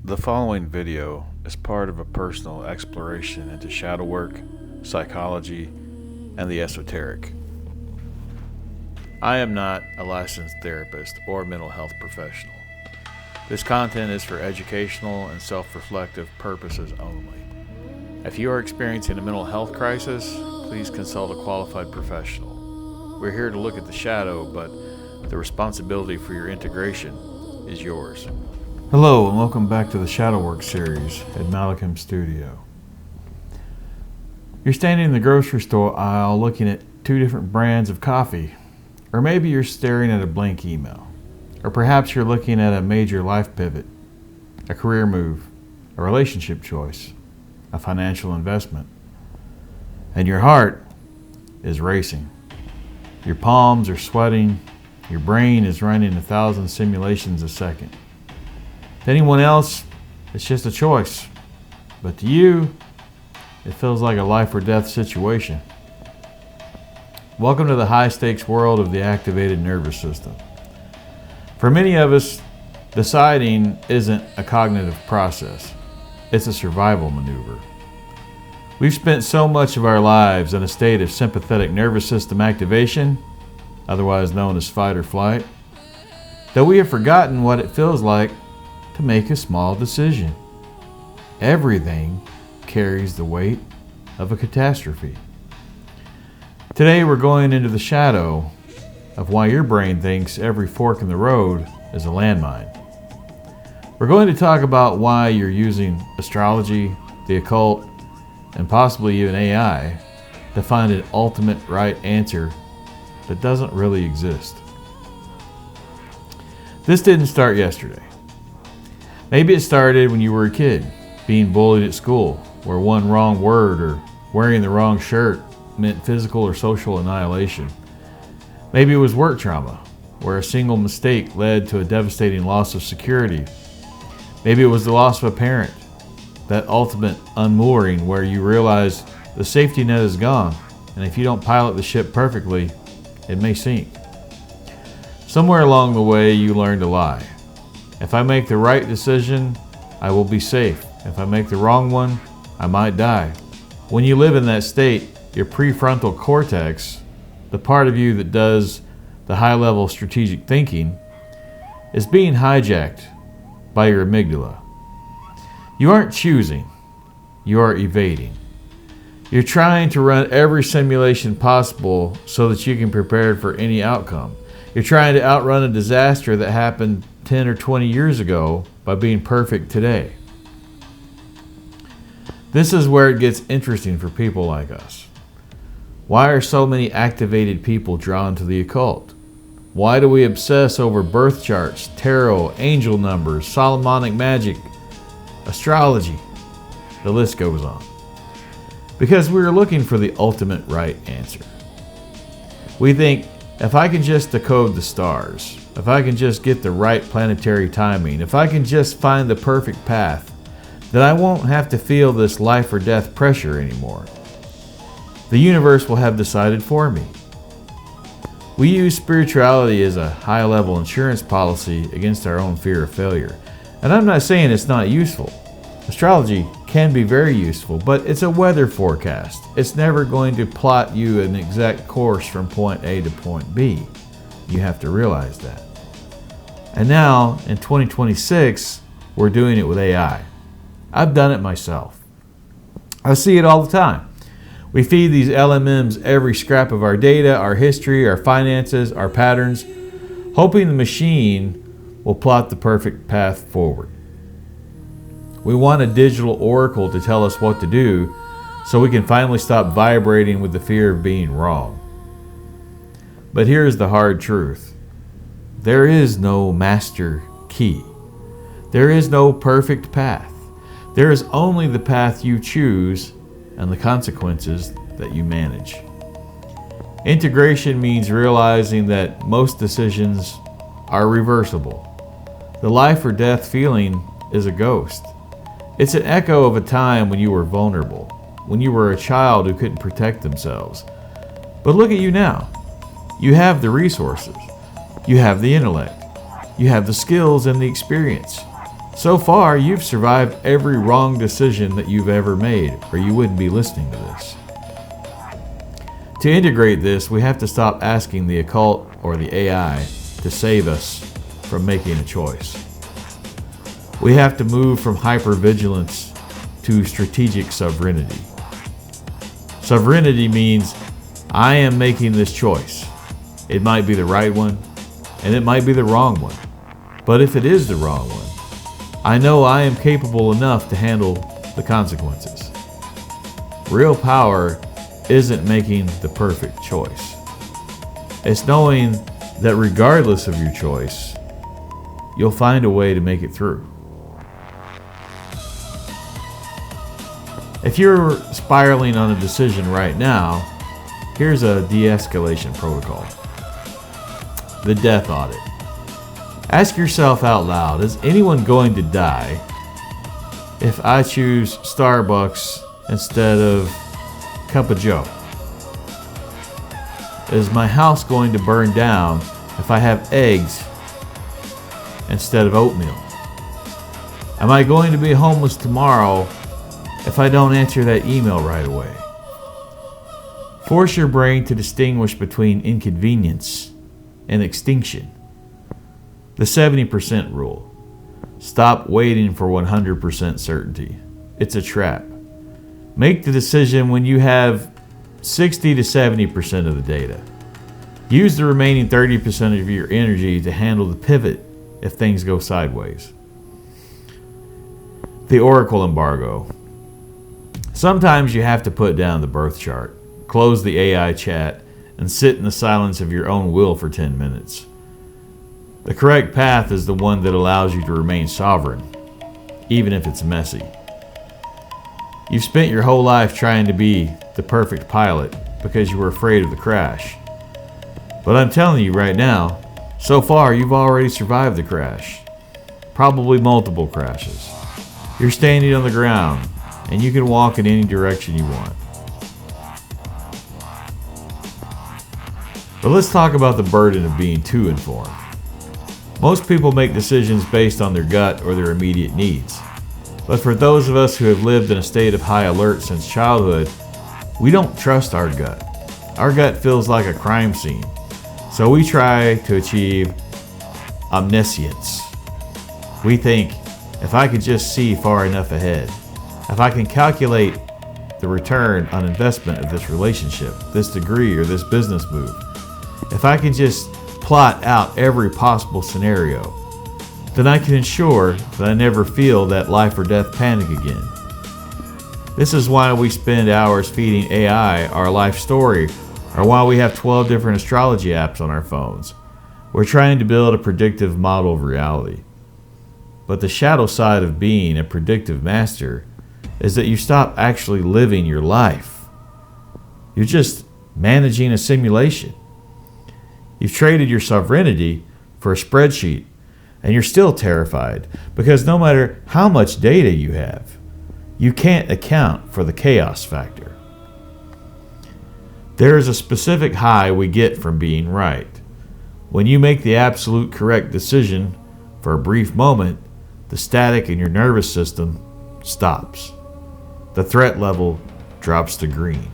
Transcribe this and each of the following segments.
The following video is part of a personal exploration into shadow work, psychology, and the esoteric. I am not a licensed therapist or mental health professional. This content is for educational and self-reflective purposes only. If you are experiencing a mental health crisis, please consult a qualified professional. We're here to look at the shadow, but the responsibility for your integration is yours. Hello and welcome back to the Shadow Work series at Malakhem Studio. You're standing in the grocery store aisle looking at two different brands of coffee, or maybe you're staring at a blank email, or perhaps you're looking at a major life pivot, a career move, a relationship choice, a financial investment, and your heart is racing. Your palms are sweating, your brain is running 1,000 simulations a second. To anyone else, it's just a choice. But to you, it feels like a life or death situation. Welcome to the high-stakes world of the activated nervous system. For many of us, deciding isn't a cognitive process. It's a survival maneuver. We've spent so much of our lives in a state of sympathetic nervous system activation, otherwise known as fight or flight, that we have forgotten what it feels like to make a small decision. Everything carries the weight of a catastrophe. Today we're going into the shadow of why your brain thinks every fork in the road is a landmine. We're going to talk about why you're using astrology, the occult, and possibly even AI to find an ultimate right answer that doesn't really exist. This didn't start yesterday. Maybe it started when you were a kid, being bullied at school, where one wrong word or wearing the wrong shirt meant physical or social annihilation. Maybe it was work trauma, where a single mistake led to a devastating loss of security. Maybe it was the loss of a parent, that ultimate unmooring where you realize the safety net is gone, and if you don't pilot the ship perfectly, it may sink. Somewhere along the way, you learned to lie. If I make the right decision, I will be safe. If I make the wrong one, I might die. When you live in that state, your prefrontal cortex, the part of you that does the high-level strategic thinking, is being hijacked by your amygdala. You aren't choosing, you are evading. You're trying to run every simulation possible so that you can prepare for any outcome. You're trying to outrun a disaster that happened 10 or 20 years ago by being perfect today. This is where it gets interesting for people like us. Why are so many activated people drawn to the occult? Why do we obsess over birth charts, tarot, angel numbers, Solomonic magic, astrology? The list goes on. Because we are looking for the ultimate right answer. We think, if I can just decode the stars, if I can just get the right planetary timing, if I can just find the perfect path, then I won't have to feel this life or death pressure anymore. The universe will have decided for me. We use spirituality as a high-level insurance policy against our own fear of failure. And I'm not saying it's not useful. Astrology can be very useful, but it's a weather forecast. It's never going to plot you an exact course from point A to point B. You have to realize that. And now, in 2026, we're doing it with AI. I've done it myself. I see it all the time. We feed these LMMs every scrap of our data, our history, our finances, our patterns, hoping the machine will plot the perfect path forward. We want a digital oracle to tell us what to do so we can finally stop vibrating with the fear of being wrong. But here's the hard truth. There is no master key. There is no perfect path. There is only the path you choose and the consequences that you manage. Integration means realizing that most decisions are reversible. The life or death feeling is a ghost. It's an echo of a time when you were vulnerable, when you were a child who couldn't protect themselves. But look at you now. You have the resources. You have the intellect. You have the skills and the experience. So far, you've survived every wrong decision that you've ever made, or you wouldn't be listening to this. To integrate this, we have to stop asking the occult or the AI to save us from making a choice. We have to move from hyper-vigilance to strategic sovereignty. Sovereignty means I am making this choice. It might be the right one, and it might be the wrong one. But if it is the wrong one, I know I am capable enough to handle the consequences. Real power isn't making the perfect choice. It's knowing that regardless of your choice, you'll find a way to make it through. If you're spiraling on a decision right now, here's a de-escalation protocol. The death audit. Ask yourself out loud, is anyone going to die if I choose Starbucks instead of Cup of Joe? Is my house going to burn down if I have eggs instead of oatmeal? Am I going to be homeless tomorrow if I don't answer that email right away? Force your brain to distinguish between inconvenience and extinction. The 70% rule. Stop waiting for 100% certainty. It's a trap. Make the decision when you have 60 to 70% of the data. Use the remaining 30% of your energy to handle the pivot if things go sideways. The Oracle embargo. Sometimes you have to put down the birth chart, close the AI chat, and sit in the silence of your own will for 10 minutes. The correct path is the one that allows you to remain sovereign, even if it's messy. You've spent your whole life trying to be the perfect pilot because you were afraid of the crash. But I'm telling you right now, so far you've already survived the crash. Probably multiple crashes. You're standing on the ground, and you can walk in any direction you want. But let's talk about the burden of being too informed. Most people make decisions based on their gut or their immediate needs. But for those of us who have lived in a state of high alert since childhood, we don't trust our gut. Our gut feels like a crime scene. So we try to achieve omniscience. We think, if I could just see far enough ahead, if I can calculate the return on investment of this relationship, this degree, or this business move, if I can just plot out every possible scenario, then I can ensure that I never feel that life or death panic again. This is why we spend hours feeding AI our life story, or why we have 12 different astrology apps on our phones. We're trying to build a predictive model of reality. But the shadow side of being a predictive master is that you stop actually living your life. You're just managing a simulation. You've traded your sovereignty for a spreadsheet, and you're still terrified because no matter how much data you have, you can't account for the chaos factor. There is a specific high we get from being right. When you make the absolute correct decision, for a brief moment, the static in your nervous system stops. The threat level drops to green.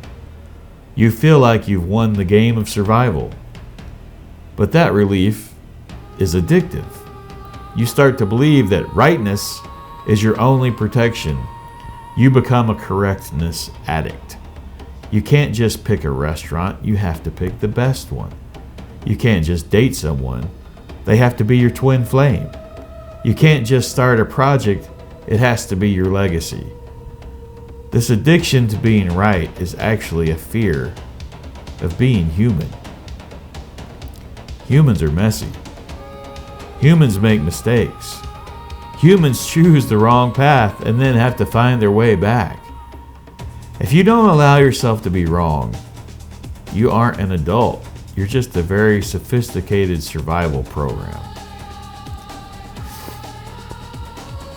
You feel like you've won the game of survival. But that relief is addictive. You start to believe that rightness is your only protection. You become a correctness addict. You can't just pick a restaurant, you have to pick the best one. You can't just date someone, they have to be your twin flame. You can't just start a project, it has to be your legacy. This addiction to being right is actually a fear of being human. Humans are messy. Humans make mistakes. Humans choose the wrong path and then have to find their way back. If you don't allow yourself to be wrong, you aren't an adult. You're just a very sophisticated survival program.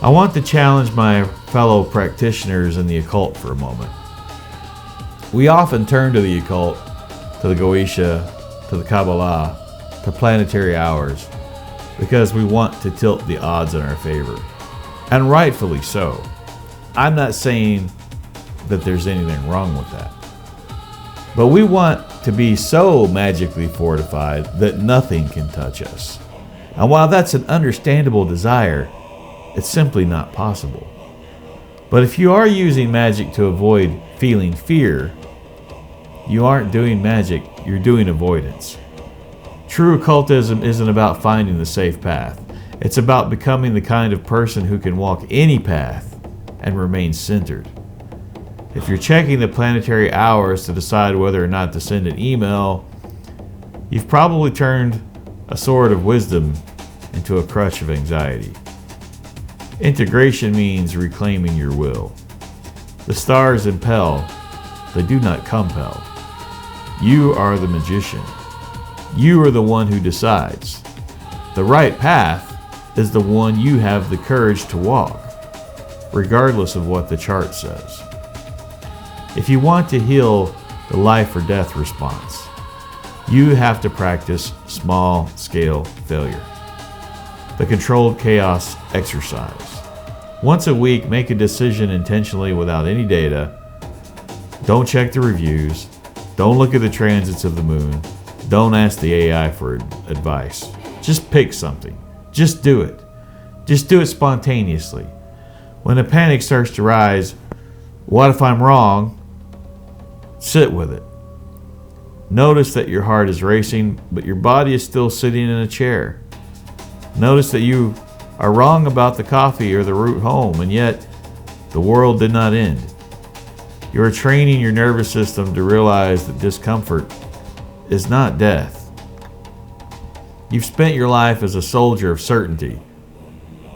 I want to challenge my fellow practitioners in the occult for a moment. We often turn to the occult, to the Goetia, to the Kabbalah, to planetary hours, because we want to tilt the odds in our favor. And rightfully so. I'm not saying that there's anything wrong with that. But we want to be so magically fortified that nothing can touch us. And while that's an understandable desire, it's simply not possible. But if you are using magic to avoid feeling fear, you aren't doing magic, you're doing avoidance. True occultism isn't about finding the safe path. It's about becoming the kind of person who can walk any path and remain centered. If you're checking the planetary hours to decide whether or not to send an email, you've probably turned a sword of wisdom into a crutch of anxiety. Integration means reclaiming your will. The stars impel, they do not compel. You are the magician. You are the one who decides. The right path is the one you have the courage to walk, regardless of what the chart says. If you want to heal the life or death response, you have to practice small-scale failure, the controlled chaos exercise. Once a week, make a decision intentionally without any data. Don't check the reviews. Don't look at the transits of the moon. Don't ask the AI for advice. Just pick something. Just do it. Just do it spontaneously. When a panic starts to rise, what if I'm wrong? Sit with it. Notice that your heart is racing, but your body is still sitting in a chair. Notice that you are wrong about the coffee or the route home, and yet the world did not end. You are training your nervous system to realize that discomfort is not death. You've spent your life as a soldier of certainty.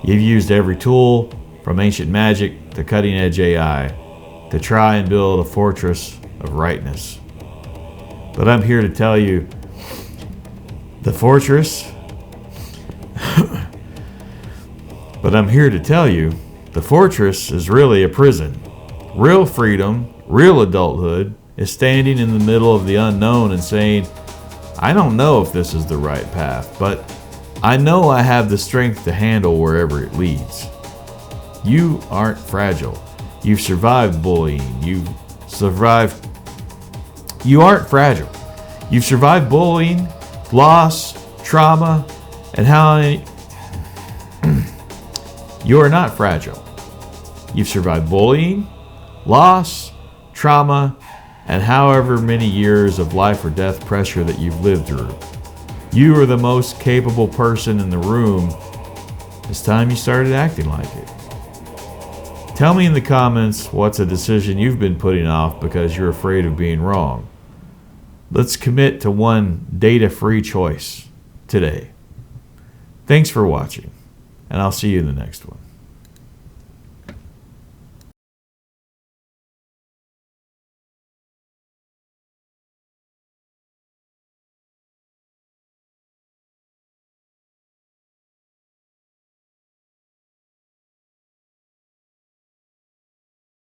You've used every tool, from ancient magic to cutting-edge AI, to try and build a fortress of rightness. But I'm here to tell you, the fortress is really a prison. Real freedom, real adulthood, is standing in the middle of the unknown and saying, I don't know if this is the right path, but I know I have the strength to handle wherever it leads. You aren't fragile. You've survived bullying. You aren't fragile. You've survived bullying, loss, trauma, and you are not fragile. You've survived bullying, loss, trauma, and however many years of life or death pressure that you've lived through. You are the most capable person in the room. It's time you started acting like it. Tell me in the comments what's a decision you've been putting off because you're afraid of being wrong. Let's commit to one data-free choice today. Thanks for watching, and I'll see you in the next one.